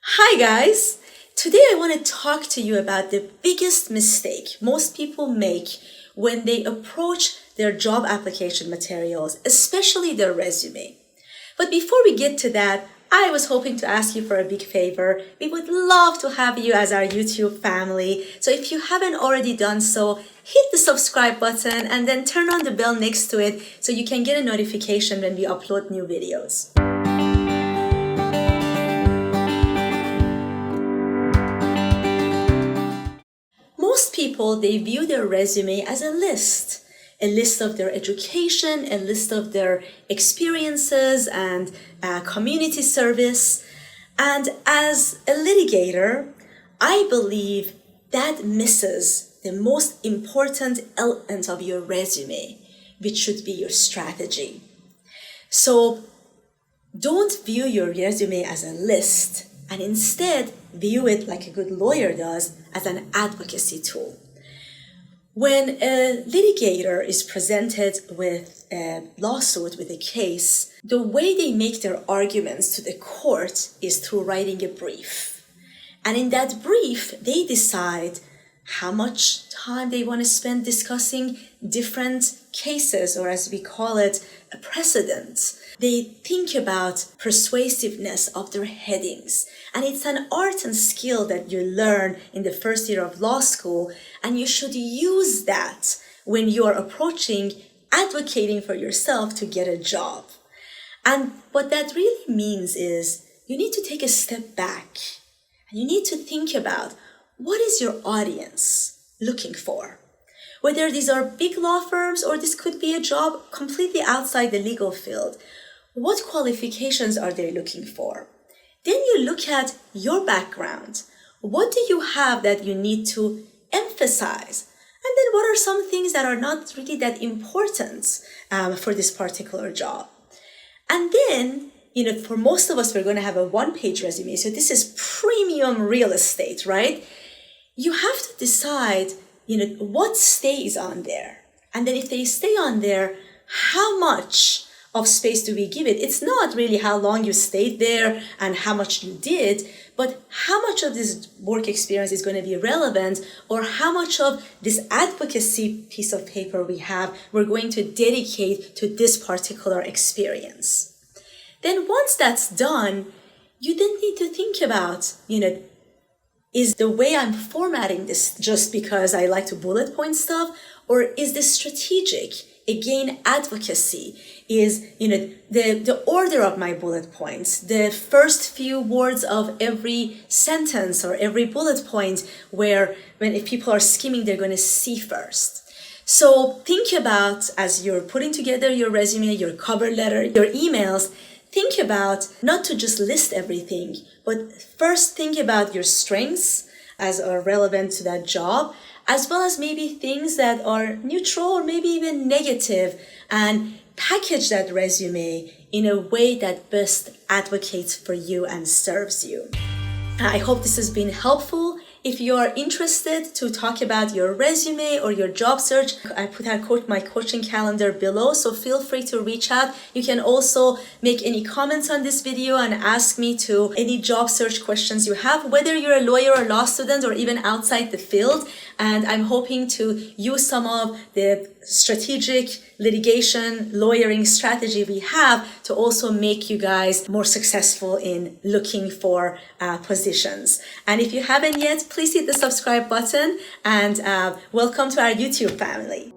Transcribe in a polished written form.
Hi guys! Today I want to talk to you about the biggest mistake most people make when they approach their job application materials, especially their resume. But before we get to that, I was hoping to ask you for a big favor. We would love to have you as our YouTube family. So if you haven't already done so, hit the subscribe button and then turn on the bell next to it so you can get a notification when we upload new videos. Most people, they view their resume as a list of their education, a list of their experiences and community service. And as a litigator, I believe that misses the most important element of your resume, which should be your strategy. So don't view your resume as a list, and instead view it like a good lawyer does as an advocacy tool. When a litigator is presented with a lawsuit, with a case, the way they make their arguments to the court is through writing a brief. And in that brief, they decide how much time they want to spend discussing different cases, or as we call it, a precedent. They think about persuasiveness of their headings. And it's an art and skill that you learn in the first year of law school, and you should use that when you are approaching advocating for yourself to get a job. And what that really means is you need to take a step back, and you need to think about what is your audience looking for. Whether these are big law firms or this could be a job completely outside the legal field, what qualifications are they looking for? Then you look at your background. What do you have that you need to emphasize? And then what are some things that are not really that important for this particular job? And then, for most of us, we're going to have a one-page resume. So this is premium real estate, right? You have to decide, what stays on there. And then if they stay on there, how much of space do we give it? It's not really how long you stayed there and how much you did, but how much of this work experience is going to be relevant, or how much of this advocacy piece of paper we're going to dedicate to this particular experience. Then once that's done, you then need to think about, is the way I'm formatting this just because I like to bullet point stuff, or is this strategic? Again, advocacy is, the order of my bullet points, the first few words of every sentence or every bullet point, where if people are skimming, they're going to see first. So think about, as you're putting together your resume, your cover letter, your emails, think about not to just list everything, but first think about your strengths as are relevant to that job, as well as maybe things that are neutral or maybe even negative, and package that resume in a way that best advocates for you and serves you. I hope this has been helpful. If you are interested to talk about your resume or your job search, I put out my coaching calendar below, so feel free to reach out. You can also make any comments on this video and ask me to any job search questions you have, whether you're a lawyer or law student or even outside the field. And I'm hoping to use some of the strategic litigation lawyering strategy we have to also make you guys more successful in looking for positions. And if you haven't yet, please hit the subscribe button, and welcome to our YouTube family.